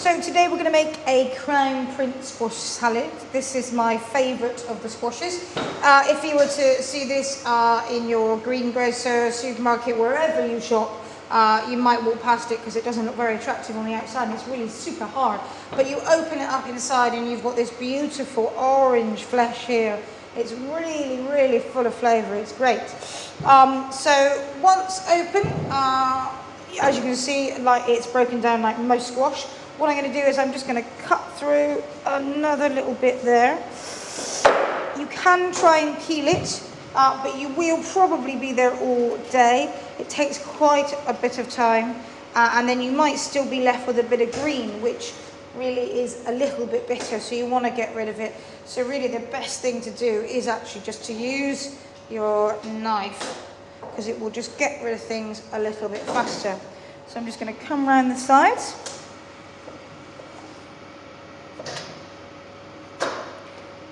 So today we're going to make a crown print squash salad. This is my favourite of the squashes. If you were to see this in your greengrocer, supermarket, wherever you shop, you might walk past it because it doesn't look very attractive on the outside and it's really super hard. But you open it up inside and you've got this beautiful orange flesh here. It's really, really full of flavour. It's great. So once open, as you can see, like it's broken down like most squash. What I'm going to do is I'm just going to cut through another little bit there. You can try and peel it, but you will probably be there all day. It takes quite a bit of time, and then you might still be left with a bit of green, which really is a little bit bitter, so you want to get rid of it. So really the best thing to do is actually just to use your knife, because it will just get rid of things a little bit faster. So I'm just going to come around the sides.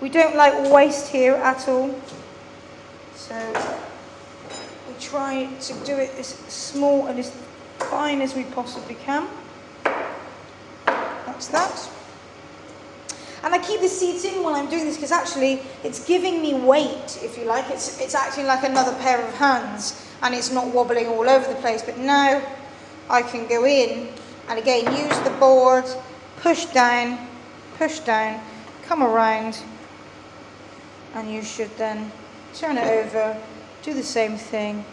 We don't like waste here at all, so we try to do it as small and as fine as we possibly can. That's that. And I keep the seeds in while I'm doing this because actually it's giving me weight, if you like. It's acting like another pair of hands and it's not wobbling all over the place. But now I can go in and again use the board, push down, come around. And you should then turn it over, do the same thing,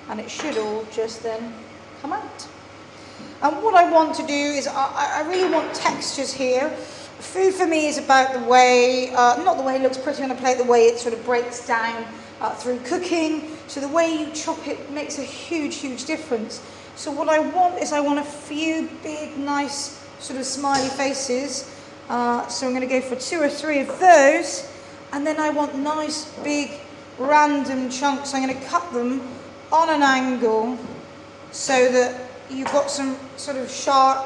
and it should all just then come out. And what I want to do is I really want textures here. Food for me is about the way, not the way it looks pretty on a plate, the way it sort of breaks down through cooking. So the way you chop it makes a huge, huge difference. So what I want is I want a few big, nice sort of smiley faces. So I'm going to go for 2 or 3 of those. And then I want nice, big, random chunks. I'm going to cut them on an angle so that you've got some sort of sharp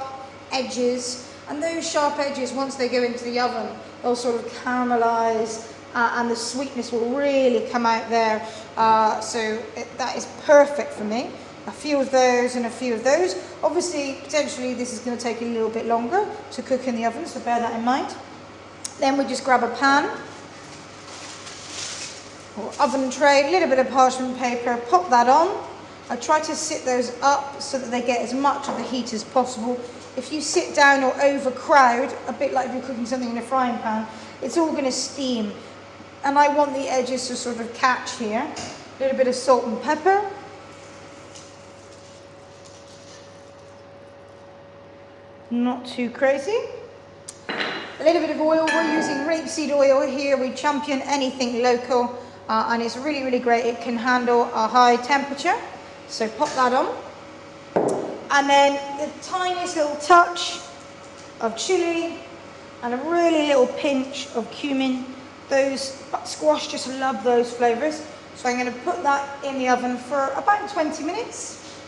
edges. And those sharp edges, once they go into the oven, they'll sort of caramelize and the sweetness will really come out there. That is perfect for me. A few of those and a few of those. Obviously, potentially, this is going to take a little bit longer to cook in the oven, so bear that in mind. Then we just grab a pan or oven tray, a little bit of parchment paper, pop that on. I try to sit those up so that they get as much of the heat as possible. If you sit down or overcrowd, a bit like if you're cooking something in a frying pan, it's all going to steam. And I want the edges to sort of catch here. A little bit of salt and pepper. Not too crazy. A little bit of oil. We're using rapeseed oil here. We champion anything local. And it's really, really great. It can handle a high temperature. So pop that on. And then the tiniest little touch of chili and a really little pinch of cumin. Those squash just love those flavours. So I'm going to put that in the oven for about 20 minutes.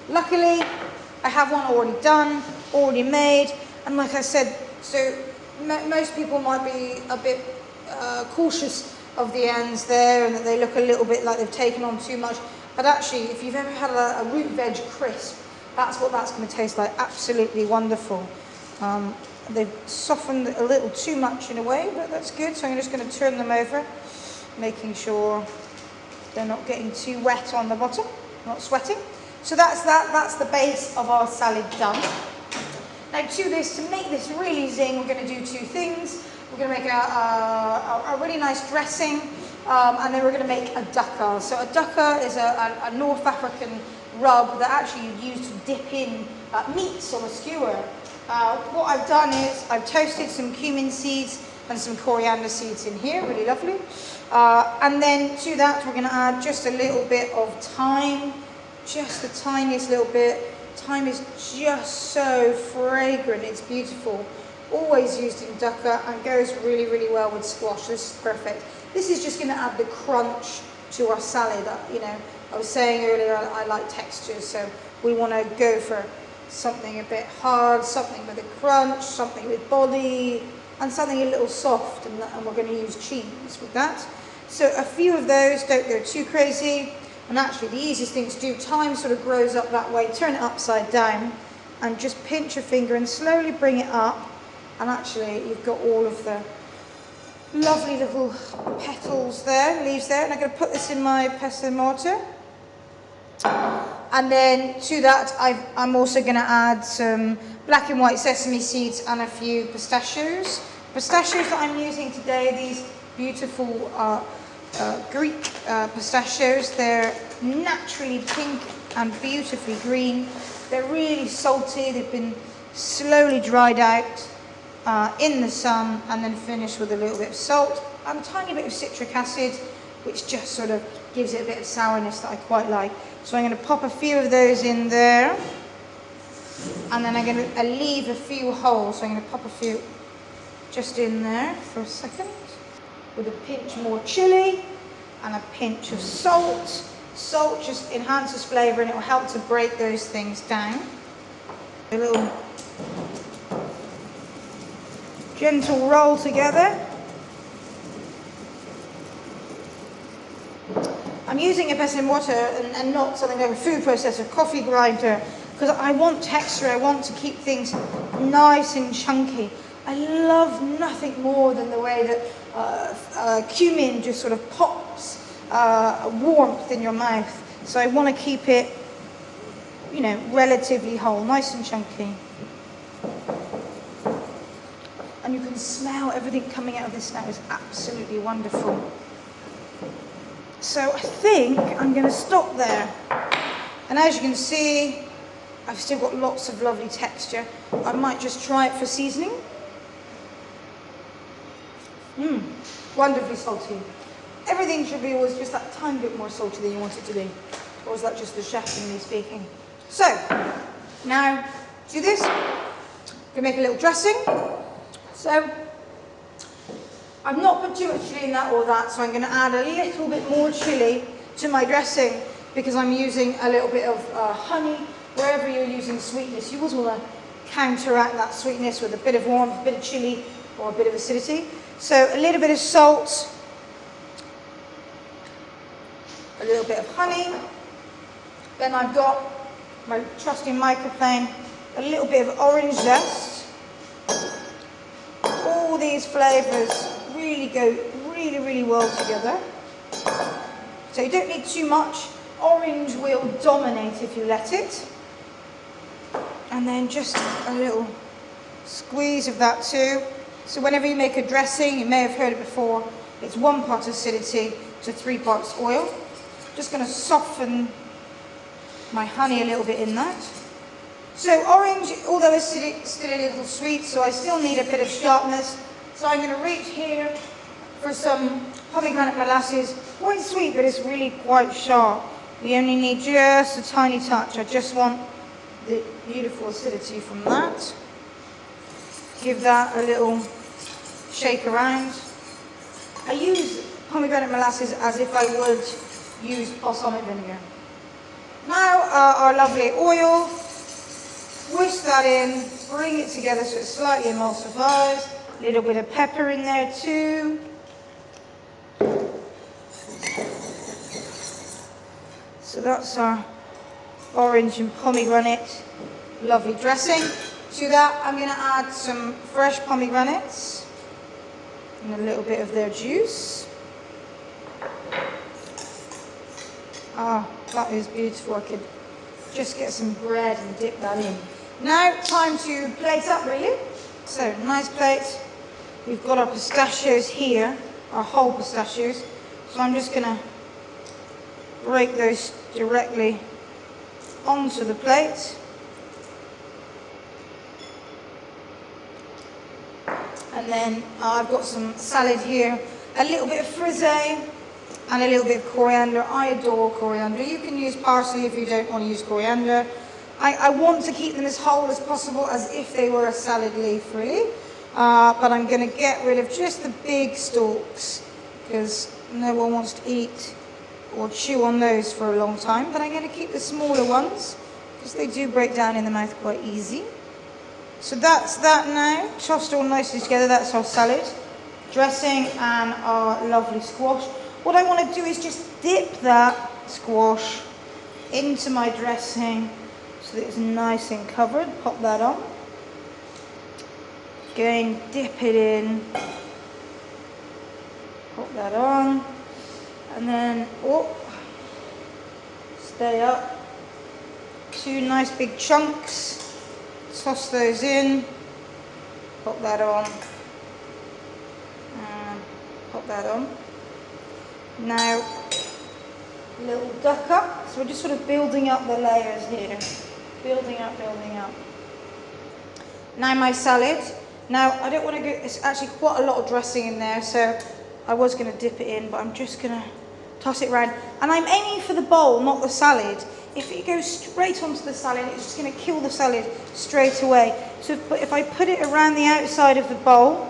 Luckily, I have one already done, already made. And like I said, so most people might be a bit cautious of the ends there and that they look a little bit like they've taken on too much. But actually, if you've ever had a root veg crisp, that's what that's going to taste like. Absolutely wonderful. They've softened a little too much in a way, but that's good. So I'm just going to turn them over, making sure they're not getting too wet on the bottom, not sweating. So that's that. That's the base of our salad done. Now to this, to make this really zing, we're going to do 2 things. We're going to make a really nice dressing, and then we're going to make a dukkha. So a dukkha is a North African rub that actually you use to dip in meats on a skewer. What I've done is I've toasted some cumin seeds and some coriander seeds in here, really lovely. And then to that we're going to add just a little bit of thyme, just the tiniest little bit. Thyme is just so fragrant, it's beautiful. Always used in dukkha and goes really, really well with squash. This is perfect. This is just going to add the crunch to our salad. You know, I was saying earlier I like textures, so we want to go for something a bit hard, something with a crunch, something with body, and something a little soft, and we're going to use cheese with that. So a few of those, don't go too crazy. And actually the easiest thing to do, thyme sort of grows up that way, turn it upside down, and just pinch your finger and slowly bring it up, and actually you've got all of the lovely little petals there, leaves there. And I'm going to put this in my pesto mortar, and then to that I'm also going to add some black and white sesame seeds and a few pistachios. Pistachios that I'm using today, these beautiful Greek pistachios. They're naturally pink and beautifully green. They're really salty. They've been slowly dried out in the sun and then finished with a little bit of salt and a tiny bit of citric acid, which just sort of gives it a bit of sourness that I quite like. So I'm going to pop a few of those in there, and then I'm going to leave a few holes. So I'm going to pop a few just in there for a second, with a pinch more chili and a pinch of salt. Salt just enhances flavour and it will help to break those things down. A little gentle roll together. I'm using a pesto mortar and not something like a food processor, coffee grinder, because I want texture. I want to keep things nice and chunky. I love nothing more than the way that cumin just sort of pops warmth in your mouth. So I want to keep it, you know, relatively whole, nice and chunky. And you can smell everything coming out of this now. Is absolutely wonderful. So I think I'm going to stop there. And as you can see, I've still got lots of lovely texture. I might just try it for seasoning. Wonderfully salty. Everything should be always just that tiny bit more salty than you want it to be. Or is that just the chef in me speaking? So, now, do this. I'm going to make a little dressing. So, I've not put too much chili in that or that, so I'm going to add a little bit more chili to my dressing because I'm using a little bit of honey. Wherever you're using sweetness, you also want to counteract that sweetness with a bit of warmth, a bit of chili, or a bit of acidity. So a little bit of salt, a little bit of honey. Then I've got my trusty microplane, a little bit of orange zest. All these flavours really go really well together. So you don't need too much. Orange will dominate if you let it. And then just a little squeeze of that too. So whenever you make a dressing, you may have heard it before, it's 1 part acidity to 3 parts oil. Just going to soften my honey a little bit in that. So orange, although it's still a little sweet, so I still need a bit of sharpness. So I'm going to reach here for some pomegranate molasses. Quite sweet, but it's really quite sharp. We only need just a tiny touch. I just want the beautiful acidity from that. Give that a little shake around. I use pomegranate molasses as if I would use balsamic vinegar. Now our lovely oil, whisk that in, bring it together so it slightly emulsifies. A little bit of pepper in there too. So that's our orange and pomegranate lovely dressing. To that I'm going to add some fresh pomegranates and a little bit of their juice. Ah, that is beautiful. I could just get some bread and dip that in. Now time to plate up really. So nice plate. We've got our pistachios here, our whole pistachios. So I'm just going to break those directly onto the plate. And then I've got some salad here, a little bit of frisée and a little bit of coriander. I adore coriander. You can use parsley if you don't want to use coriander. I want to keep them as whole as possible, as if they were a salad leaf really. But I'm going to get rid of just the big stalks because no one wants to eat or chew on those for a long time. But I'm going to keep the smaller ones because they do break down in the mouth quite easy. So that's that now, tossed all nicely together. That's our salad, dressing and our lovely squash. What I want to do is just dip that squash into my dressing so so that it's nice and covered. Pop that on. Again, dip it in. Pop that on. And then, stay up. 2 nice big chunks. Toss those in. Pop that on. And pop that on. Now, a little duck up. So we're just sort of building up the layers here. Building up, building up. Now my salad. Now, I don't want to go, it's actually quite a lot of dressing in there, so I was going to dip it in, but I'm just going to toss it around. And I'm aiming for the bowl, not the salad. If it goes straight onto the salad, it's just going to kill the salad straight away. So if I put it around the outside of the bowl,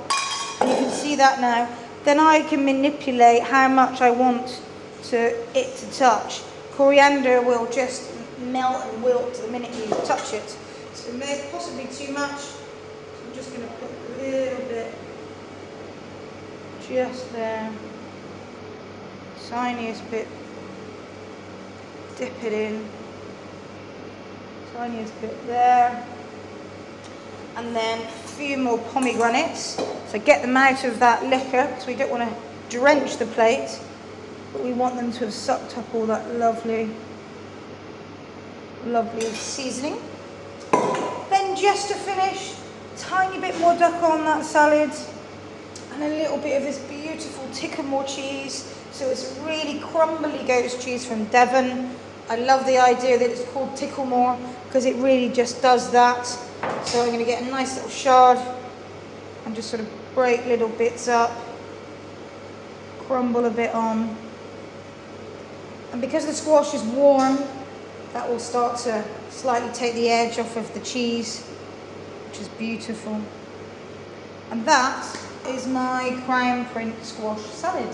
and you can see that now, then I can manipulate how much I want it to touch. Coriander will just melt and wilt the minute you touch it. So maybe possibly too much. I'm just going to put a little bit just there, tiniest bit, dip it in, tiniest bit there, and then a few more pomegranates. So get them out of that liquor, because we don't want to drench the plate, but we want them to have sucked up all that lovely seasoning. Then just to finish, tiny bit more duck on that salad, and a little bit of this beautiful Sycamore cheese. So it's really crumbly goat's cheese from Devon. I love the idea that it's called Ticklemore, because it really just does that. So I'm going to get a nice little shard and just sort of break little bits up, crumble a bit on. And because the squash is warm, that will start to slightly take the edge off of the cheese, which is beautiful. And that is my Crown Prince squash salad.